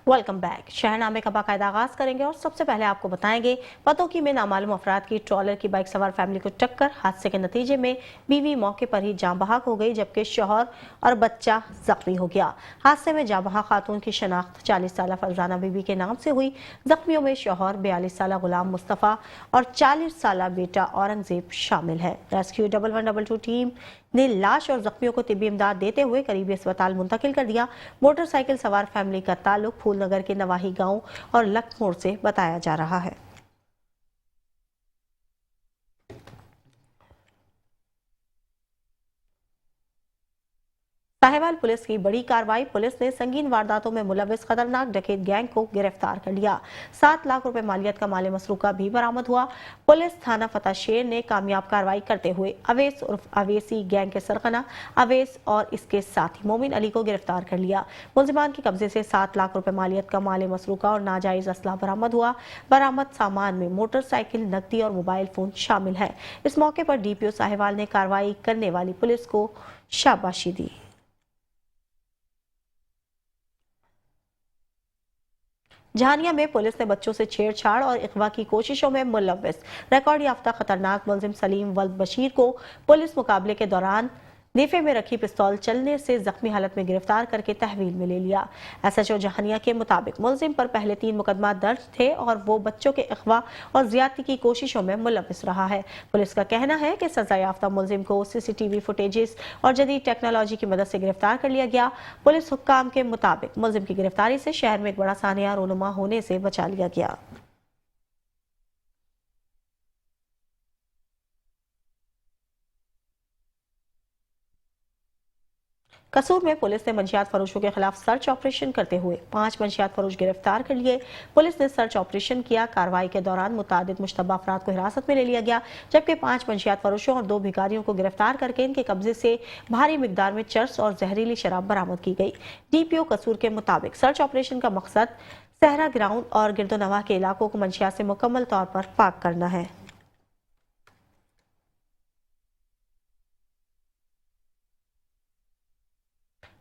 Welcome back. शहरनामे का बाकायदा आगाज करेंगे और सबसे पहले आपको बताएंगे पतोकी में नामालूम अफराद की ट्रॉलर की बाइक सवार फैमिली को टक्कर। हादसे के नतीजे में बीवी मौके पर ही जान बहक हो गई, जबकि शौहर और बच्चा जख्मी हो गया। हादसे में जान बहक खातून की शनाख्त 40 साल फरजाना बीबी के नाम से हुई। जख्मियों में शौहर, 42 साल गुलाम मुस्तफ़ा और 40 साल बेटा औरंगजेब शामिल है। रेस्क्यू 1112 टीम ने लाश और जख्मियों को तिब्बी इमदाद देते हुए करीबी अस्पताल मुंतकिल कर दिया। मोटरसाइकिल सवार फैमिली का ताल्लुक फूलनगर के नवाही गांव और लखमोड़ से बताया जा रहा है। साहिवाल पुलिस की बड़ी कार्रवाई। पुलिस ने संगीन वारदातों में मुलविस खतरनाक डकैत गैंग को गिरफ्तार कर लिया। 7 लाख रुपए मालियत का माल मसरूका भी बरामद हुआ। पुलिस थाना फतेह शेर ने कामयाब कार्रवाई करते हुए अवैस उर्फ अवेसी गैंग के सरगना अवैस और इसके साथी मोमिन अली को गिरफ्तार कर लिया। मुलजिमान के कब्जे से 7 लाख रुपए मालियत का माल मसरूका और नाजायज असला बरामद हुआ। बरामद सामान में मोटरसाइकिल, नकदी और मोबाइल फोन शामिल है। इस मौके पर डीपीओ साहिवाल ने कार्रवाई करने वाली पुलिस को शाबाशी दी। झानिया में पुलिस ने बच्चों से छेड़छाड़ और अगवा की कोशिशों में मुलव्विस रिकॉर्ड याफ्ता खतरनाक मुलजिम सलीम वल्द बशीर को पुलिस मुकाबले के दौरान नेफे में रखी पिस्तौल चलने से जख्मी हालत में गिरफ्तार करके तहवील में ले लिया। एसएचओ जहानिया के मुताबिक मुलजिम पर पहले 3 मुकदमा दर्ज थे और वो बच्चों के अगवा और ज्यादती की कोशिशों में मुलव्विस रहा है। पुलिस का कहना है कि सजा याफ्ता मुलजिम को सीसीटीवी फुटेजेस और जदीद टेक्नोलॉजी की मदद से गिरफ्तार कर लिया गया। पुलिस हुक्काम के मुताबिक मुलजिम की गिरफ्तारी से शहर में एक बड़ा सानिया रोनुमा होने से बचा लिया गया। कसूर में पुलिस ने मंशियात फरोशों के खिलाफ सर्च ऑपरेशन करते हुए 5 मंशियात फरोश गिरफ्तार कर लिए। पुलिस ने सर्च ऑपरेशन किया। कार्रवाई के दौरान मुतादिद मुश्तबा अफराद को हिरासत में ले लिया गया, जबकि 5 मंशियात फरोशों और 2 भिखारियों को गिरफ्तार करके इनके कब्जे से भारी मिकदार में चर्स और जहरीली शराब बरामद की गई। डीपीओ कसूर के मुताबिक सर्च ऑपरेशन का मकसद सहरा ग्राउंड और गिरदोनवा के इलाकों को मंशियात से मुकम्मल तौर पर पाक करना है।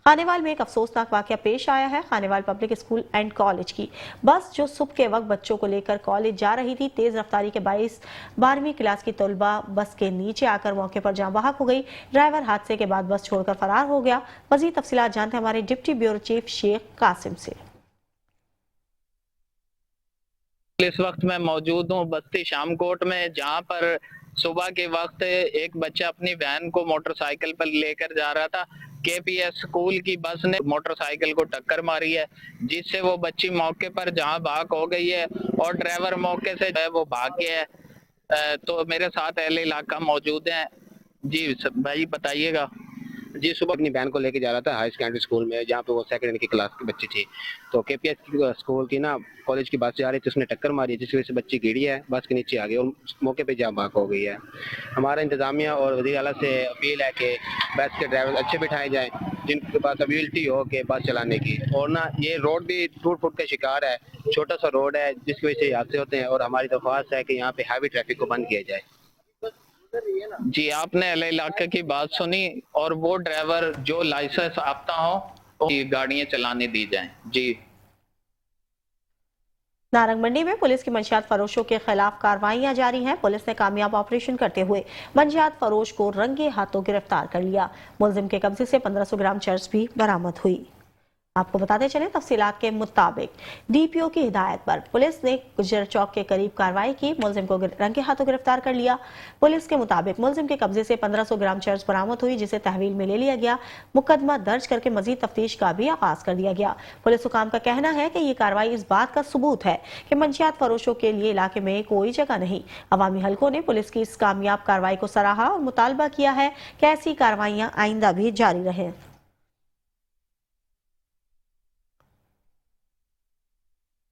खानेवाल में एक अफसोसनाक वाकया पेश आया है। Khanewal public school and college की बस जो सुबह के वक्त बच्चों को लेकर कॉलेज जा रही थी, तेज रफ्तारी के बाइस 12वीं क्लास की तलबा बस के नीचे आकर मौके पर जान बहक हो गई। ड्राइवर हादसे के बाद बस छोड़कर फरार हो गया। मजीद तफसीलात जानते हैं हमारे deputy bureau chief Sheikh Qasim से। इस वक्त मैं मौजूद हूँ बस्ती शामकोट में, जहाँ पर सुबह के वक्त एक बच्चा अपनी वैन को मोटरसाइकिल पर लेकर जा रहा था। केपीएस स्कूल की बस ने मोटरसाइकिल को टक्कर मारी है, जिससे वो बच्ची मौके पर जहाँ भाग हो गई है और ड्राइवर मौके से जो है वो भाग गया है। तो मेरे साथ अहले इलाका मौजूद हैं। जी भाई बताइएगा। जी, सुबह अपनी बहन को लेके जा रहा था हाई सेकेंडरी स्कूल में, जहाँ पे वो सेकेंड की क्लास की बच्ची थी। तो केपीएस स्कूल की ना कॉलेज की बस जा रही थी, उसने टक्कर मारी, जिसकी वजह से बच्ची गिरी है, बस के नीचे आ गई और मौके पे जाम भाग हो गई है। हमारा इंतजामिया और वज़ीर आला से अपील है कि बस के ड्राइवर अच्छे बिठाए जाएँ, जिनके पास एबिलिटी हो कि बस चलाने की। और ना ये रोड भी टूट फूट का शिकार है, छोटा सा रोड है, जिसकी वजह से हादसे होते हैं। और हमारी दरख्वास्त है कि यहाँ पे हैवी ट्रैफिक को बंद किया जाए। जी, आपने अहले इलाके की बात सुनी और वो ड्राइवर जो लाइसेंस आपता हो वो गाड़ियां चलाने दी जाएं। जी। नारंग मंडी में पुलिस की मंशियात फरोशों के खिलाफ कार्रवाइयां जारी हैं। पुलिस ने कामयाब ऑपरेशन करते हुए मंशियात फरोश को रंगे हाथों गिरफ्तार कर लिया। मुलजिम के कब्जे से 1500 ग्राम चर्स भी बरामद हुई। आपको बताते चले तफसीलात के मुताबिक डीपीओ की हिदायत पर पुलिस ने गुजर चौक के करीब कार्रवाई की। मुलजिम को रंगे हाथों गिरफ्तार कर लिया। पुलिस के मुताबिक मुलजिम के कब्जे से 1500 ग्राम चर्स बरामद हुई, जिसे तहवील में ले लिया गया। मुकदमा दर्ज करके मजीद तफ्तीश का भी आगाज कर दिया गया। पुलिस हुकाम का कहना है कि ये कार्रवाई इस बात का सबूत है कि मंशियात फरोशों के लिए इलाके में कोई जगह नहीं। अवामी हलकों ने पुलिस की इस कामयाब कार्रवाई को सराहा और मुतालबा किया है कि ऐसी कार्रवाइयां आइंदा भी जारी रहें।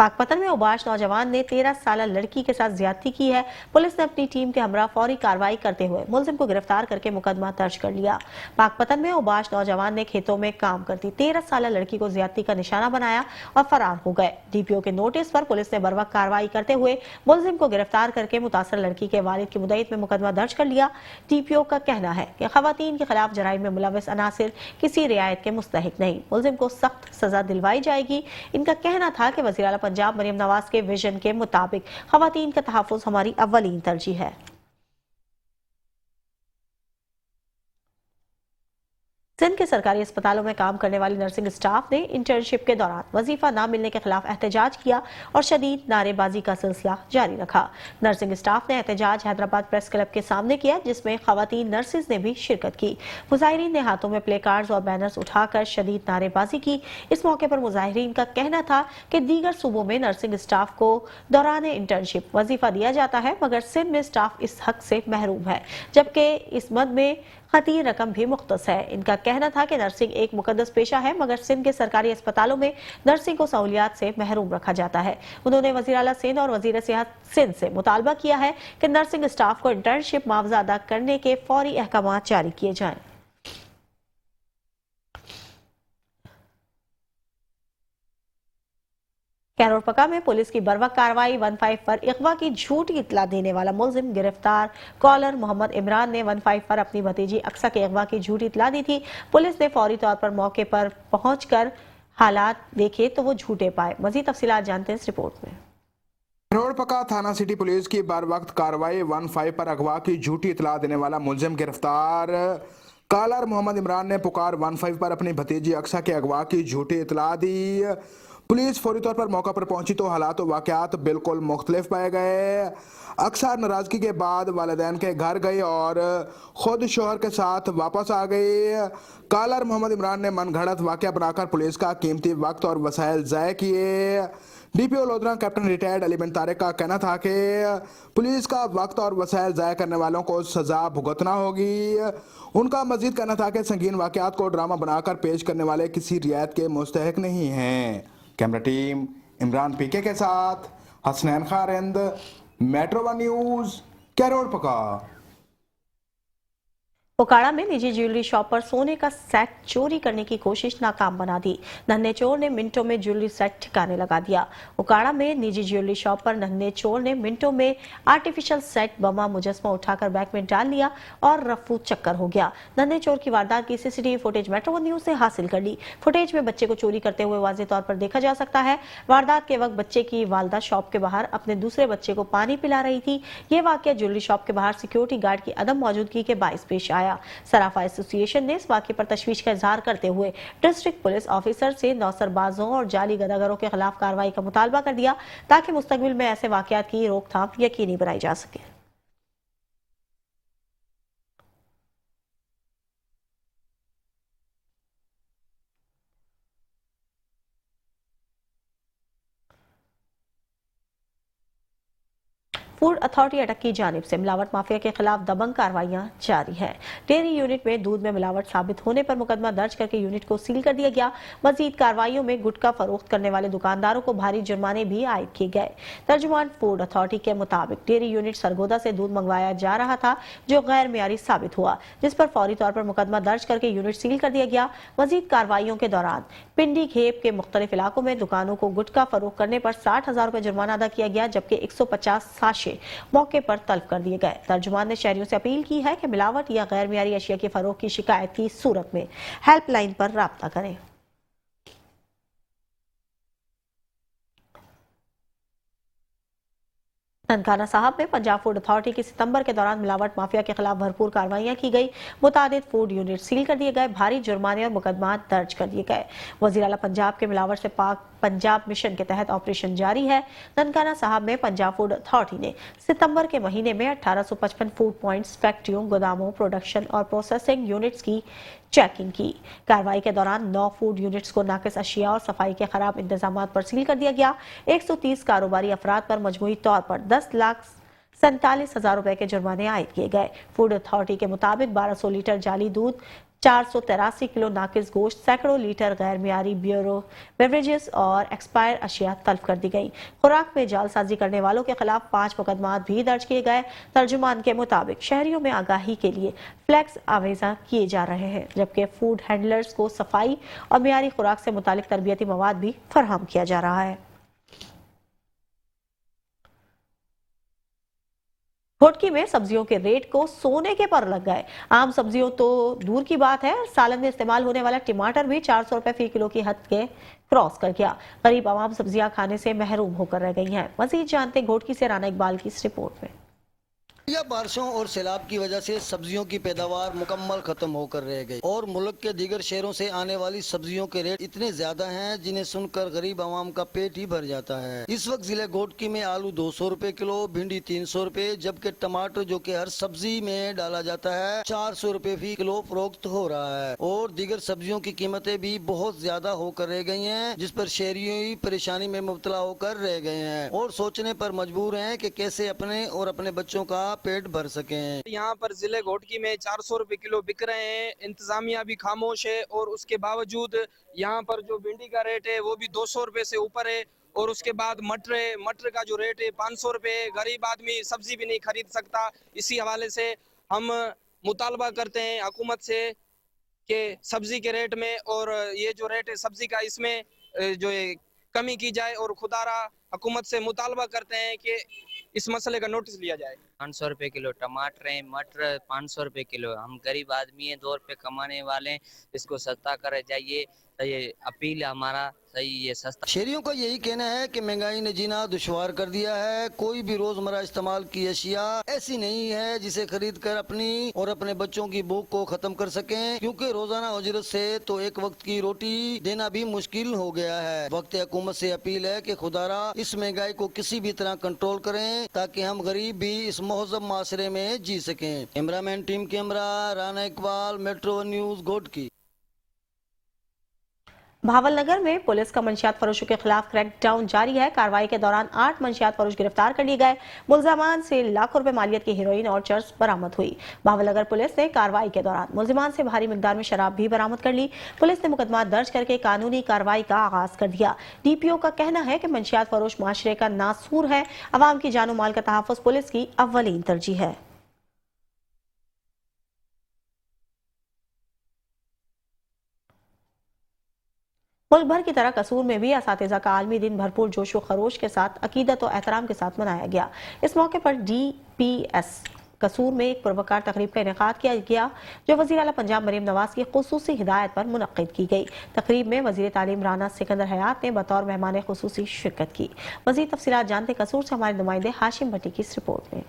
पाकपतन में उबाश नौजवान ने 13 साल लड़की के साथ ज्यादती की है। पुलिस ने अपनी टीम के हमरा फौरी कार्रवाई करते हुए मुलजिम को गिरफ्तार करके मुकदमा दर्ज कर लिया। पाकपतन में उबाश नौजवान ने खेतों में काम करती 13 साल लड़की को ज्यादती का निशाना बनाया और फरार हो गए। डीपीओ के नोटिस पर पुलिस ने बर्वक्त कार्रवाई करते हुए मुलजिम को गिरफ्तार करके मुतासर लड़की के वालिद की मुद्दत में मुकदमा दर्ज कर लिया। डीपीओ का कहना है कि खवातीन के खिलाफ जराइम में मुलविस अनासिर किसी रियायत के मुस्तहिक नहीं, मुलजिम को सख्त सजा दिलवाई जाएगी। इनका कहना था कि वज़ीर आला पंजाब मरियम नवाज के विजन के मुताबिक खवातीन का तहफ़्फ़ुज़ हमारी अव्वलीन तरजीह है। सिंध के सरकारी अस्पतालों में काम करने वाली नर्सिंग स्टाफ ने इंटर्नशिप के दौरान वजीफा न मिलने के खिलाफ एहतजाज किया और शदीद नारेबाजी का सिलसिला जारी रखा। नर्सिंग स्टाफ ने एहतजाज हैदराबाद प्रेस क्लब के सामने किया, जिसमें खवातीन नर्सिस ने भी शिरकत की। मुजाहिरीन ने हाथों में प्ले कार्ड्स और बैनर्स उठाकर शदीद नारेबाजी की। इस मौके पर मुजाहिरीन का कहना था कि दीगर सूबों में नर्सिंग स्टाफ को दौरान इंटर्नशिप वजीफा दिया जाता है, मगर सिंध में स्टाफ इस हक से महरूम है, जबकि इस मद में खतीर रकम भी मुख्तस है। इनका कहना था कि नर्सिंग एक मुकद्दस पेशा है, मगर सिंध के सरकारी अस्पतालों में नर्सिंग को सहूलियात से महरूम रखा जाता है। उन्होंने वज़ीर आला सिंध और वज़ीर सेहत सिंध से मुतालबा किया है कि नर्सिंग स्टाफ को इंटर्नशिप मुआवजा अदा करने के फौरी अहकाम जारी किए जाएं। कैरोरपका में पुलिस की बर्वक्त कार्रवाई 15 पर अगवा की झूठी इतला देने वाला मुलजिम गिरफ्तार। कॉलर मोहम्मद इमरान ने 15 पर अपनी भतीजी अक्सा के अगवा की झूठी इतला दी थी। पुलिस ने फौरी तौर पर मौके पर पहुंचकर हालात देखे तो वो झूठे पाए। मजीद तफसीलात जानते हैं इस रिपोर्ट में। कैरोरपका थाना सिटी पुलिस की बर्वक्त कार्रवाई 15 पर अगवा की झूठी इतला देने वाला मुलजिम गिरफ्तार। कॉलर मोहम्मद इमरान ने पुकार 15 पर अपनी भतीजी अक्सा के अगवा की झूठी इतला दी। पुलिस फौरी तौर पर मौका पर पहुंची तो हालात और वाकयात बिल्कुल मुख्तलिफ पाए गए। अक्सा नाराजगी के बाद वालिदैन के घर गई और खुद शोहर के साथ वापस आ गई। कॉलर मोहम्मद इमरान ने मनगढ़ंत वाकया बनाकर पुलिस का कीमती वक्त और वसाइल ज़ाय किए। DPO Lodhran captain retired Ali bin Tariq का कहना था कि पुलिस का वक्त और वसाइल ज़ाय करने वालों को सजा भुगतना होगी। उनका मजीद कहना था कि संगीन वाकयात को ड्रामा बनाकर पेश करने वाले किसी रियायत के मुस्तहिक नहीं हैं। कैमरा टीम इमरान पीके के साथ Hasnain Kharind, metro one news, Kahror Pakka. Okara में निजी ज्वेलरी शॉप पर सोने का सेट चोरी करने की कोशिश नाकाम बना दी। नन्हे चोर ने मिनटों में ज्वेलरी सेट ठिकाने लगा दिया। ओकाड़ा में निजी ज्वेलरी शॉप पर नन्हे चोर ने मिनटों में आर्टिफिशियल सेट बमा मुजस्मा उठाकर बैग में डाल लिया और रफू चक्कर हो गया। नन्हे चोर की वारदात की CCTV footage metro one news से हासिल कर ली। फुटेज में बच्चे को चोरी करते हुए वाज़ेह तौर पर देखा जा सकता है। वारदात के वक्त बच्चे की वालदा शॉप के बाहर अपने दूसरे बच्चे को पानी पिला रही थी। ये वाकया ज्वेलरी शॉप के बाहर सिक्योरिटी गार्ड की अदम मौजूदगी के बाइस पेश आया। सराफा एसोसिएशन ने इस वाक़े पर तशवीश का इजहार करते हुए डिस्ट्रिक्ट पुलिस ऑफिसर से नौसरबाजों और जाली गदागरों के खिलाफ कार्रवाई का मुतालबा कर दिया, ताकि मुस्तकबिल में ऐसे वाकयात की रोकथाम यकीनी बनाई जा सके। फूड अथॉरिटी अटक की जानिब से मिलावट माफिया के खिलाफ दबंग कार्रवाइयां जारी है। डेयरी यूनिट में दूध में मिलावट साबित होने पर मुकदमा दर्ज करके यूनिट को सील कर दिया गया। मजीद कार्रवाइयों में गुटखा फरोख्त करने वाले दुकानदारों को भारी जुर्माने भी आयद किए गए। तर्जुमान फूड अथॉरिटी के मुताबिक डेयरी यूनिट सरगोदा से दूध मंगवाया जा रहा था, जो गैर मियारी साबित हुआ, जिस पर फौरी तौर पर मुकदमा दर्ज करके यूनिट सील कर दिया गया। मजीद कार्रवाइयों के दौरान पिंडी घेप के मुख्तलिफ इलाकों में दुकानों को गुटखा फरोख्त करने पर 60,000 रुपए जुर्माना अदा किया गया, जबकि 150 साशे मौके पर तलब कर दिए गए। तर्जुमान ने शहरियों से अपील की है कि मिलावट या गैर मियारी अशिया की फरोख्त की शिकायत की सूरत में हेल्पलाइन पर राब्ता करें। ननकाना साहब में पंजाब फूड अथॉरिटी की सितंबर के दौरान मिलावट माफिया के खिलाफ भरपूर कार्रवाइयां की गई। मुतादिद फूड यूनिट सील कर दिए गए, भारी जुर्माने और मुकदमा दर्ज कर दिए गए। वज़ीर आला पंजाब के मिलावट से पाक पंजाब मिशन के तहत ऑपरेशन जारी है। ननकाना साहब में पंजाब फूड अथॉरिटी ने सितंबर के महीने में 1855 फूड पॉइंट्स, फैक्ट्रियों, गोदामों, प्रोडक्शन और प्रोसेसिंग यूनिट्स की चेकिंग की। कार्रवाई के दौरान 9 फूड यूनिट्स को नाकिस अशिया और सफाई के खराब इंतजामात पर सील कर दिया गया। 130 कारोबारी अफराद पर मजमूई तौर पर 10,47,000 रुपए के जुर्माने आयद किए गए। फूड अथॉरिटी के मुताबिक 1200 लीटर जाली दूध 483 किलो नाकिस गोश्त, सैकड़ों लीटर गैर मियारी बेवरेजेस और एक्सपायर अशिया तल्फ कर दी गई। खुराक में जालसाजी करने वालों के खिलाफ 5 मुकदमात भी दर्ज किए गए। तर्जुमान के मुताबिक शहरियों में आगाही के लिए फ्लैक्स आवेजा किए जा रहे हैं, जबकि फूड हैंडलर्स को सफाई और मियारी खुराक से मुतालिक तरबियती मवाद भी फराहम किया जा रहा है। घोटकी में सब्जियों के रेट को सोने के पर लग गए। आम सब्जियों तो दूर की बात है, सालन में इस्तेमाल होने वाला टमाटर भी 400 रुपए फी किलो की हद के क्रॉस कर गया। गरीब आवाम सब्जियां खाने से महरूम होकर रह गई हैं। मजीद जानते घोटकी से राना इकबाल की इस रिपोर्ट में। या बारिशों और सैलाब की वजह से सब्जियों की पैदावार मुकम्मल खत्म होकर रह गई और मुल्क के दीगर शहरों से आने वाली सब्जियों के रेट इतने ज्यादा हैं जिन्हें सुनकर गरीब आवाम का पेट ही भर जाता है। इस वक्त जिले घोटकी में आलू 200 रुपए किलो, भिंडी 300 रुपए, जबकि टमाटर जो कि हर सब्जी में डाला जाता है 400 रुपए फी किलो फरोख्त हो रहा है और दीगर सब्जियों की कीमतें भी बहुत ज्यादा होकर रह गई हैं, जिस पर शहरियों ही परेशानी में मुब्तला होकर रह गए हैं और सोचने पर मजबूर हैं कि कैसे अपने और अपने बच्चों का पेट भर सके। यहाँ पर जिले घोटकी में 400 रुपए किलो बिक रहे हैं। इंतजामिया भी खामोश है और उसके बावजूद यहाँ पर जो भिंडी का रेट है वो भी 200 रुपए से ऊपर है और उसके बाद मटर का जो रेट है 500 रुपए। गरीब आदमी सब्जी भी नहीं खरीद सकता। इसी हवाले से हम मुतालबा करते हैं हुकूमत से कि सब्जी के रेट में और ये जो रेट है सब्जी का इसमें जो है कमी की जाए और खुदारा हुकूमत से मुतालबा करते हैं कि इस मसले का नोटिस लिया जाए। 500 रुपए किलो टमाटर है, मटर 500 रुपए किलो। हम गरीब आदमी हैं, 2 रुपए कमाने वाले हैं, इसको सस्ता करे जाइए। तो ये अपील है हमारा, सही ये सस्ता। शहरियों का यही कहना है कि महंगाई ने जीना दुश्वार कर दिया है। कोई भी रोजमर्रा इस्तेमाल की अशिया ऐसी नहीं है जिसे खरीद कर अपनी और अपने बच्चों की भूख को खत्म कर सकें, क्योंकि रोजाना उजरत से तो एक वक्त की रोटी देना भी मुश्किल हो गया है। वक्त हुकूमत से अपील है कि खुदारा इस महंगाई को किसी भी तरह कंट्रोल करें ताकि हम गरीब भी इस महजब माशरे में जी सकें। Cameraman team camera Rana Iqbal, metro news Ghotki. Bahawalnagar में पुलिस का मंशियात फरोशों के खिलाफ क्रैकडाउन जारी है। कार्रवाई के दौरान 8 मंशियात फरोश गिरफ्तार कर लिए गए। मुलजमान से लाखों रुपए मालियत की हेरोइन और चर्स बरामद हुई। भावलनगर पुलिस ने कार्रवाई के दौरान मुलजमान से भारी मिकदार में शराब भी बरामद कर ली। पुलिस ने मुकदमा दर्ज करके कानूनी कार्रवाई का आगाज कर दिया। DPO का कहना है कि मंशियात फरोश माशरे का नासूर है। अवाम की जानो माल का तहफ़्फ़ुज़ पुलिस की अव्वलीन तरजीह है। मुल्क भर की तरह कसूर में भी असातिज़ा का आलमी दिन भरपूर जोश व खरोश के साथ अकीदत और एहतराम के साथ मनाया गया। इस मौके पर DPS कसूर में एक पुरवकार तकरीब का इनेकाद किया गया जो वज़ीर आला पंजाब मरीम नवाज की खुसूसी हिदायत पर मुनक्किद की गई। तकरीब में वज़ीर तालीम राना सिकंदर हयात ने बतौर मेहमान खुसूसी शिरकत की। मज़ीद तफसीलात जानते कसूर से हमारे नुमाइंदे हाशिम भट्टी की इस रिपोर्ट में।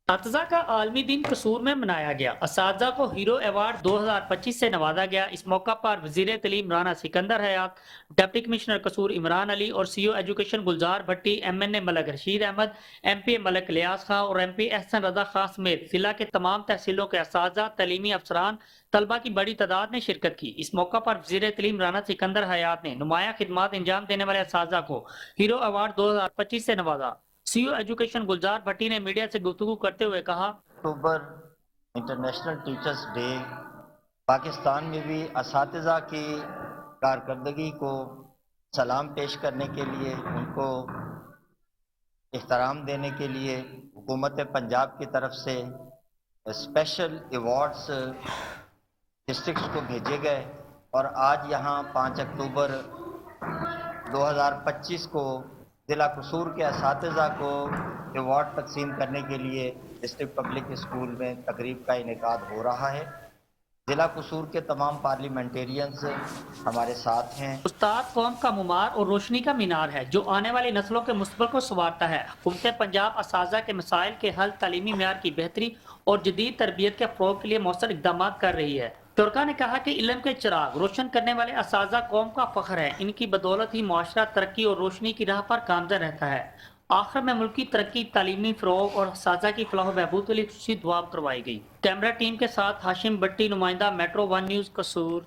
असातिज़ा का आलमी दिन कसूर में मनाया गया। असातिज़ा को हीरो अवार्ड 2025 से नवाजा गया। इस मौका पर वज़ीर तालीम राना सिकंदर हयात, डिप्टी कमिश्नर कसूर इमरान अली और CO एजुकेशन गुलजार भट्टी, MNA मलक रशीद अहमद, MP मलक लियास खां और MP एहसन रजा खां समेत जिला के तमाम तहसीलों के असातिज़ा, तालीमी अफसरान, तलबा की बड़ी तादाद ने शिरकत की। इस मौका पर वज़ीर तालीम राना सिकंदर हयात ने नुमाया खिदमात अंजाम देने वाले असातिज़ा को हीरो अवार्ड 2025 से नवाजा। CO एजुकेशन गुलजार भट्टी ने मीडिया से गुफ्तगू करते हुए कहा, अक्टूबर इंटरनेशनल टीचर्स डे पाकिस्तान में भी असातिज़ा की कारकर्दगी को सलाम पेश करने के लिए, उनको एहतराम देने के लिए हुकूमत पंजाब की तरफ से स्पेशल अवार्ड्स डिस्ट्रिक्ट्स को भेजे गए और आज यहाँ 5 अक्टूबर 2025 को जिला कसूर के असातिज़ा को अवार्ड तकसीम करने के लिए डिस्ट्रिक्ट पब्लिक स्कूल में तकरीब का इनेकाद हो रहा है। जिला कसूर के तमाम पार्लियामेंटेरियंस हमारे साथ हैं। उस्ताद कौम का मुमार और रोशनी का मीनार है जो आने वाली नस्लों के मुस्तकबिल को संवारता है। हुकूमत पंजाब असातिज़ा के मसाइल के हल, तालीमी मेयार की बेहतरी और जदीद तरबियत के फ़रोग़ के लिए मौसर इक़दाम कर रही है। तुर्का ने कहा कि इल्म के चिराग रोशन करने वाले असातिज़ा कौम का फख्र है। इनकी बदौलत ही मुआशरा तरक्की और रोशनी की राह पर गामज़न रहता है। आखिर में मुल्क की तरक्की, तालीमी फ़रोग़ और असातिज़ा की फलाह बहबूद के लिए खुशी दुआ करवाई गई। कैमरा टीम के साथ हाशिम भट्टी, नुमाइंदा मेट्रो 1 न्यूज़ कसूर।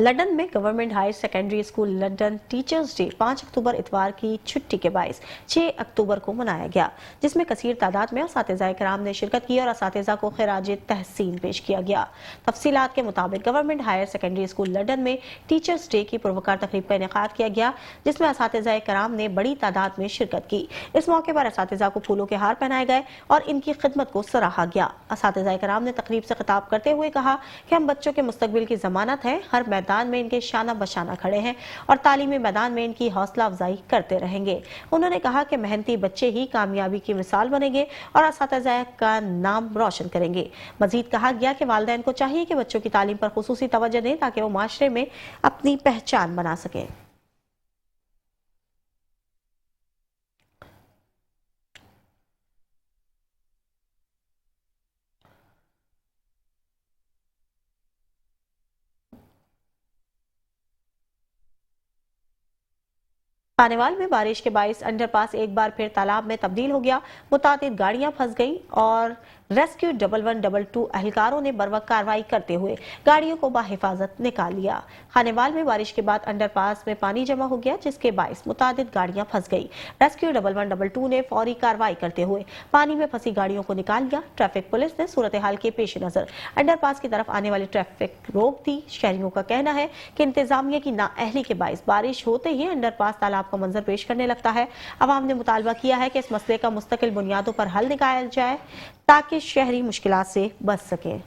लंदन में government higher secondary school London teachers day 5 अक्टूबर इतवार की छुट्टी के बायस 6 अक्टूबर को मनाया गया, जिसमें कसीर तादाद में असातिज़ा कराम ने शिरकत की और असातिज़ा को खिराज तहसीन पेश किया गया। तफसीलात के मुताबिक government higher secondary school London में टीचर्स डे की पुरवकार तकरीब का इनेकाद किया गया, जिसमें असातिज़ा कराम ने बड़ी तादाद में शिरकत की। इस मौके पर असातिज़ा को फूलों के हार पहनाए गए और इनकी खिदमत को सराहा गया। असातिज़ा कराम ने तकरीब से खिताब करते हुए कहा कि हम बच्चों के मुस्तकबिल की जमानत हैं, हर मैदान में इनके शाना बशाना खड़े हैं और तालीमी मैदान में इनकी हौसला अफजाई करते रहेंगे। उन्होंने कहा कि मेहनती बच्चे ही कामयाबी की मिसाल बनेंगे और असातिज़ा का नाम रोशन करेंगे। मजीद कहा गया कि वालिदैन को चाहिए कि बच्चों की तालीम पर खुसूसी तवज्जो दें ताकि वो माशरे में अपनी पहचान बना सकें। खानेवाल में बारिश के बाइस अंडरपास एक बार फिर तालाब में तब्दील हो गया। मुतादिद गाड़ियां फंस गईं और रेस्क्यू 1112 एहलकारों ने बरवक्त कार्रवाई करते हुए गाड़ियों को बाहिफाजत निकाल लिया। खानेवाल में बारिश के बाद अंडरपास में पानी जमा हो गया, जिसके बाइस मुतादिद गाड़ियां फंस गई। रेस्क्यू 1112 ने फौरी कार्रवाई करते हुए पानी में फंसी गाड़ियों को निकाल लिया। ट्रैफिक पुलिस ने सूरत हाल के पेश नजर अंडरपास की तरफ आने वाली ट्रैफिक रोक दी। शहरियों का कहना है कि इंतजामिया की नाअहली के बाइस बारिश होते ही अंडरपास तालाब का मंजर पेश करने लगता है। अवाम ने मुतालबा किया है कि इस मसले का मुस्तकिल बुनियादों पर हल निकाला जाए ताकि शहरी मुश्किलात से बच सके।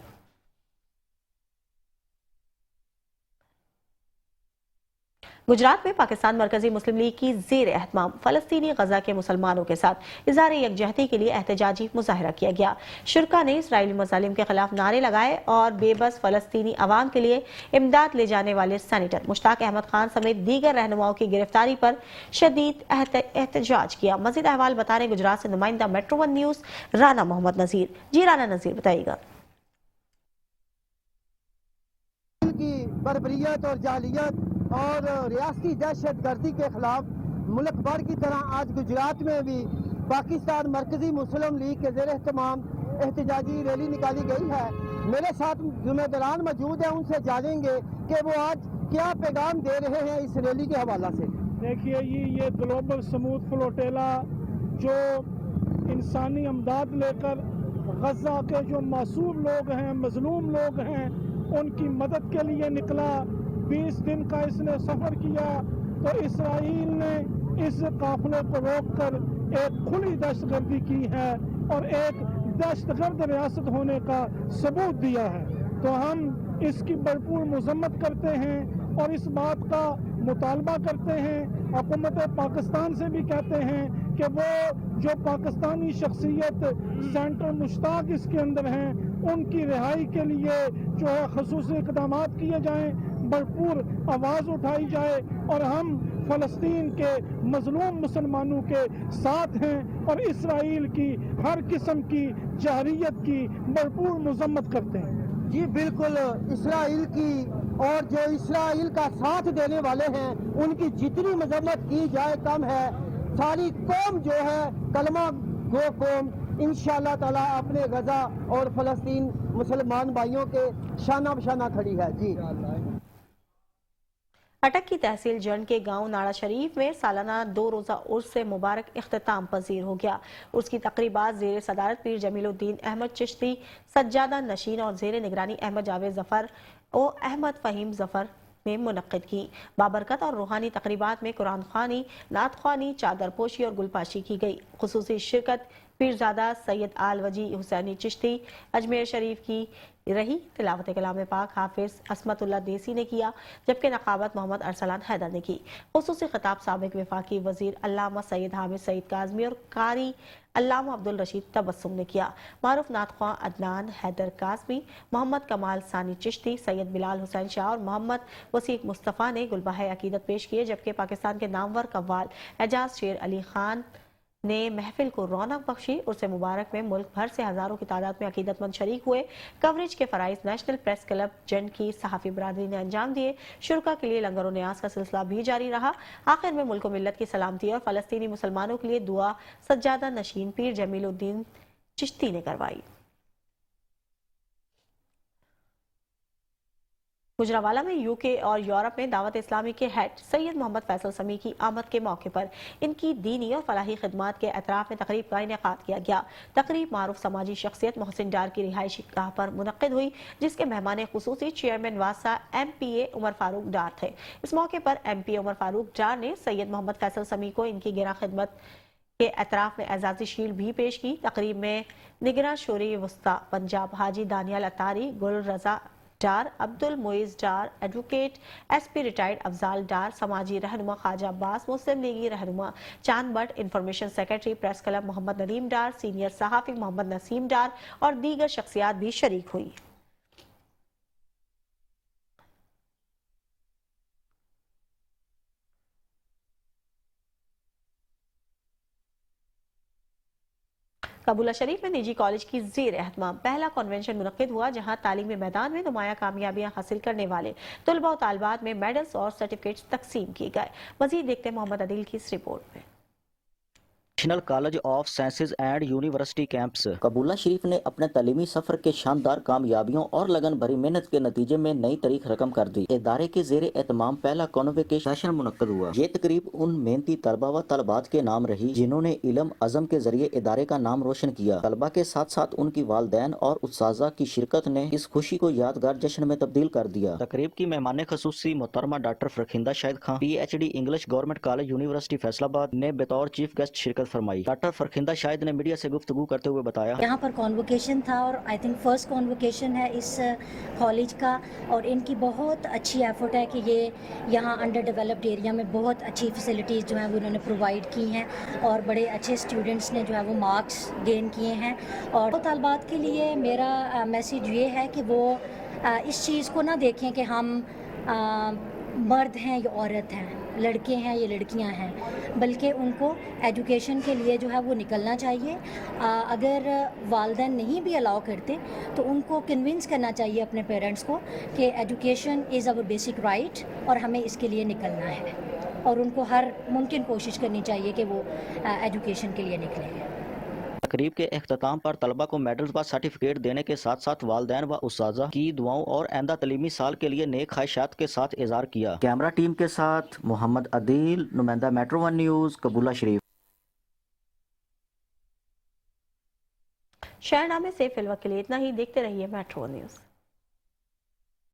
गुजरात में पाकिस्तान मरकजी मुस्लिम लीग की ज़ेर एहतमाम फलस्तीनी गजा के मुसलमानों के साथ इज़हार यकजहती के लिए एहतजाजी मुजाहरा किया गया। शुरका ने इसराइली मज़ालिम के खिलाफ नारे लगाए और बेबस फलस्तीनी अवाम के लिए इमदाद ले जाने वाले सेनेटर मुश्ताक अहमद खान समेत दीगर रहनुमाओं की गिरफ्तारी पर शदीद एहतजाज किया। मज़ीद अहवाल बता रहे गुजरात से नुमाइंदा metro one news Rana Mohammad Nazir. Ji Rana Nazir बताइएगा। बर्बरियत और जालियत और रियासती दहशत गर्दी के खिलाफ मुल्क भर की तरह आज गुजरात में भी पाकिस्तान मरकजी मुस्लिम लीग के ज़ेर एहतमाम एहतजाजी रैली निकाली गई है। मेरे साथ जुम्मेदारान मौजूद हैं, उनसे जानेंगे कि वो आज क्या पैगाम दे रहे हैं इस रैली के हवाला से। देखिए ये ग्लोबल स्मूथ फ्लोटेला जो इंसानी अमदाद लेकर गजा के जो मासूम लोग हैं, मजलूम लोग हैं, उनकी मदद के लिए निकला। 20 दिन का इसने सफर किया तो इसराइल ने इस काफिले को रोककर एक खुली दहशतगर्दी की है और एक दहशतगर्द रियासत होने का सबूत दिया है। तो हम इसकी भरपूर मजम्मत करते हैं और इस बात का मुतालबा करते हैं, हुकूमत पाकिस्तान से भी कहते हैं कि वो जो पाकिस्तानी शख्सियत सेंटर मुश्ताक इसके अंदर हैं, उनकी रिहाई के लिए जो है खसूसी इक़दाम किए जाएं, भरपूर आवाज़ उठाई जाए और हम फ़लस्तीन के मज़लूम मुसलमानों के साथ हैं और इसराइल की हर किस्म की जहरियत की भरपूर मजम्मत करते हैं। जी बिल्कुल, इसराइल की और जो इसराइल का साथ देने वाले हैं उनकी जितनी मजम्मत की जाए कम है। सारी कौम जो है कलमा गो कौम इंशाअल्लाह ताला अपने गजा और फ़लस्तीन मुसलमान भाइयों के शाना बशाना खड़ी है। जी अटक की तहसील जंड के गांव नाड़ा शरीफ में सालाना 2 रोज़ा उर्स से मुबारक इख्तिताम पजीर हो गया। उर्स की तकरीबात ज़ेर सदारत पीर जमीलुद्दीन अहमद चिश्ती, सज्जादा नशीन और ज़ेर निगरानी अहमद जावेद जफ़र और अहमद फ़हीम जफ़र में मुनक्किद की। बाबरकत और रूहानी तकरीबात में कुरान ख़्वानी, नात ख़्वानी, चादर पोशी और गुलपाशी की गई। खुसूसी शिरकत पीरजादा सैयद आल वजी हुसैनी चिश्ती अजमेर शरीफ की रही। तिलावत कलाम पाक हाफिज असमतुल्लाह देसी ने किया, जबकि नकाबत मोहम्मद अरसलान हैदर ने की। खुसूसी खिताब साबिक वफाकी वजीर अल्लामा सैयद हामिद सईद काज़मी और कारी अल्लामा अब्दुल रशीद तबस्सुम ने किया। मारूफ नातख्वा अदनान हैदर काज़मी, मोहम्मद कमाल सानी चिश्ती, सैयद बिलाल हुसैन शाह और मोहम्मद वसीक मुस्तफ़ा ने गुलबहाए अकीदत पेश किए, जबकि पाकिस्तान के नामवर कव्वाल एजाज शेर अली खान ने महफिल को रौनक बख्शी। उर्से मुबारक में मुल्क भर से हजारों की तादाद में अकीदतमंद शरीक हुए। कवरेज के फराइज नेशनल प्रेस क्लब जंड की सहाफ़ी बरादरी ने अंजाम दिए। शुरका के लिए लंगर और न्याज का सिलसिला भी जारी रहा। आखिर में मुल्क मिल्लत की सलामती और फलस्तीनी मुसलमानों के लिए दुआ सज्जादा नशीन पीर जमीलुद्दीन चिश्ती ने करवाई। गुजरावाला में यूके और यूरोप में दावत इस्लामी के हेड सैयद मोहम्मद फैसल समी की आमद के मौके पर इनकी दीनी और फलाही खिदमात के एतराफ़ में तकरीब का इनेकाद किया गया। तकरीब मारूफ समाजी शख्सियत मोहसिन डार की रिहायशी गाह पर मुनक्किद हुई, जिसके मेहमान खुसूसी चेयरमैन वासा MPA उमर फारूक डार थे। इस मौके पर MPA उमर फारूक डार ने सैयद मोहम्मद फैसल समी को इनकी गिरा खिदमत के एतराफ़ में एजाज़ी शील्ड भी पेश की। तकरीब में निगरान शोरी वस्ता पंजाब हाजी Daniyal Attari, Gul Raza Dar, Abdul Moiz Dar, advocate SP retired Afzal Dar, समाजी रहनुमा ख्वाजा अब्बास, मुस्लिम लीगी रहनुमा Chand Butt, information secretary press club Mohammad Nadeem Dar, senior सहाफ़ी मोहम्मद नसीम डार और दीगर शख्सियात भी शरीक हुई। कबूला शरीफ में निजी कॉलेज की ज़ेर एहतमाम पहला कन्वेंशन मुनक्किद हुआ, जहां तालीमी मैदान में नुमाया कामयाबियां हासिल करने वाले तलबा और तालिबात में मेडल्स और सर्टिफिकेट्स तकसीम किए गए। मजीद देखते हैं मोहम्मद अदील की इस रिपोर्ट में। National college of sciences and university campus Kabula Sharif ने अपने तालीमी सफर के शानदार कामयाबियों और लगन भरी मेहनत के नतीजे में नई तारीख रकम कर दी। इदारे के जेर एहतमाम पहला कॉन्वोकेशन सेशन मुनक्किद हुआ। ये तकरीब उन मेहनती तलबा व तलबात के नाम रही जिन्होंने इल्म अज़म के जरिए इदारे का नाम रोशन किया। तलबा के साथ साथ उनकी वालदैन और उस्ताज़ा की शिरकत ने इस खुशी को यादगार जश्न में तब्दील कर दिया। तकरीब की मेहमान खसूसी मोहतरमा doctor Farkhanda Shahid Khan PhD English government college university Faisalabad ने बतौर चीफ गेस्ट शिरकत फरमाई। डॉक्टर फरखिंदा शाहिद ने मीडिया से गुफ्तगू करते हुए बताया, यहाँ पर कॉन्वोकेशन था और आई थिंक फर्स्ट कॉन्वोकेशन है इस कॉलेज का और इनकी बहुत अच्छी एफर्ट है कि ये यहाँ अंडर डेवलप्ड एरिया में बहुत अच्छी फैसिलिटीज़ जो हैं वो इन्होंने प्रोवाइड की हैं और बड़े अच्छे स्टूडेंट्स ने जो है वो मार्क्स गेन किए हैं। और तलबात के लिए मेरा मैसेज ये है कि वो इस चीज़ को ना देखें कि हम मर्द हैं या औरत हैं, लड़के हैं या लड़कियां हैं, बल्कि उनको एजुकेशन के लिए जो है वो निकलना चाहिए। अगर वालिदैन नहीं भी अलाउ करते तो उनको कन्विंस करना चाहिए अपने पेरेंट्स को कि education is our basic right और हमें इसके लिए निकलना है और उनको हर मुमकिन कोशिश करनी चाहिए कि वो एजुकेशन के लिए निकलें। तकरीब के अख्ताम पर तलबा को मेडल्स व सर्टिफिकेट देने के साथ साथ वालदैन व उस्ताज़ा की दुआओं और आइंदा तलीमी साल के लिए नेक ख्वाहिशात के साथ इज़हार किया। कैमरा टीम के साथ मोहम्मद अदील, नुमाइंदा मेट्रो 1 न्यूज़, कबूला शरीफ। शहरनामे से फिलहाल के लिए इतना ही। देखते रहिए मेट्रो न्यूज़।